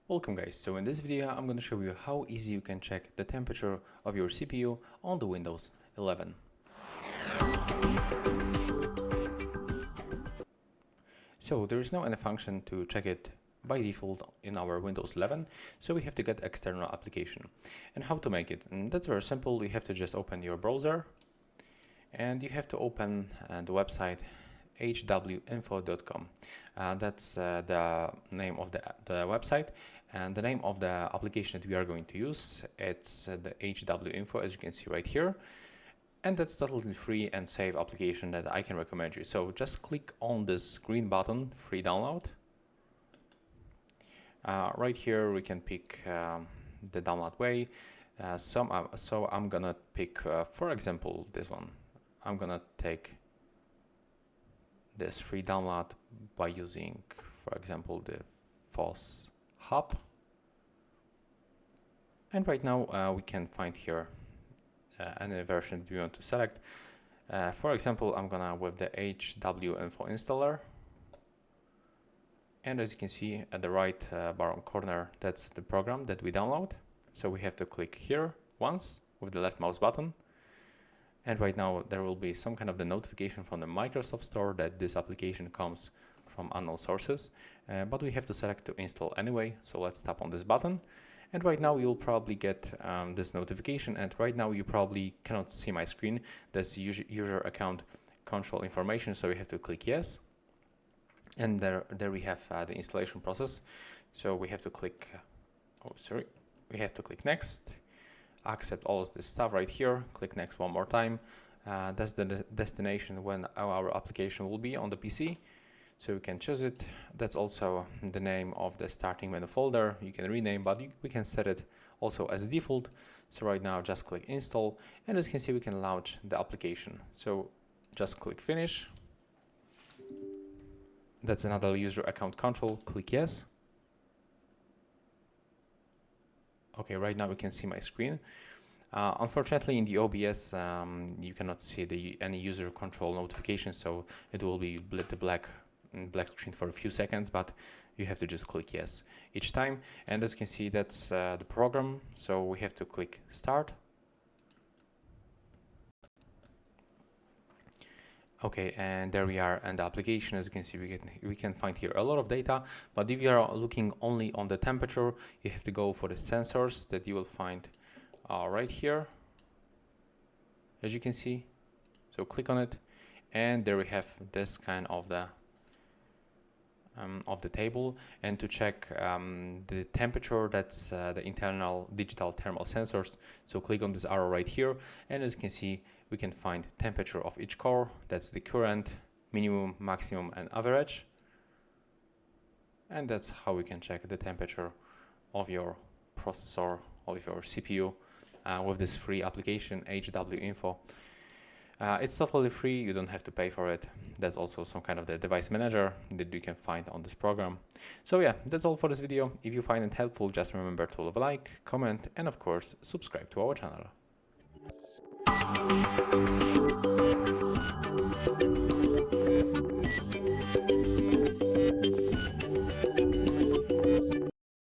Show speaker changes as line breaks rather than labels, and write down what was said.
Welcome guys, so in this video I'm going to show you how easy you can check the temperature of your CPU on the Windows 11. So there is no any function to check it by default in our Windows 11, so we have to get external application. And how to make it? And that's very simple. You have to just open your browser and you have to open the website HardReset.Info.com. That's the name of the website, and the name of the application that we are going to use, it's the HardReset.Info, as you can see right here, and that's totally free and safe application that I can recommend you. So just click on this green button, free download. Right here we can pick the download way. So I'm gonna pick, for example, this one. I'm gonna take this free download by using, for example, the FOSS hub. And right now we can find here any version we want to select. For example, I'm gonna with the HardReset.Info installer. And as you can see at the right bottom corner, that's the program that we download. So we have to click here once with the left mouse button. And right now there will be some kind of the notification from the Microsoft Store that this application comes from unknown sources, but we have to select to install anyway. So let's tap on this button. And right now you'll probably get this notification, and right now you probably cannot see my screen. That's user account control information, so we have to click yes. And there we have the installation process. So we have to click, we have to click next. Accept all of this stuff right here, click next one more time. That's the destination when our application will be on the PC, so you can choose it. That's also the name of the starting menu folder. You can rename, but we can set it also as default. So right now just click install, and as you can see we can launch the application. So just click finish. That's another user account control, click yes. Okay, right now we can see my screen. Unfortunately, in the OBS, you cannot see any user control notification, so it will be the black screen for a few seconds, but you have to just click yes each time. And as you can see, that's the program, so we have to click start. Okay, and there we are, and the application, as you can see, we can find here a lot of data, but if you are looking only on the temperature, you have to go for the sensors that you will find right here, as you can see. So click on it, and there we have this kind of the table. And to check the temperature, that's the internal digital thermal sensors. So click on this arrow right here, and as you can see, we can find temperature of each core. That's the current, minimum, maximum, and average. And that's how we can check the temperature of your processor, of your CPU, with this free application, HardReset.Info. It's totally free, you don't have to pay for it. There's also some kind of the device manager that you can find on this program. So yeah, that's all for this video. If you find it helpful, just remember to leave a like, comment, and of course, subscribe to our channel.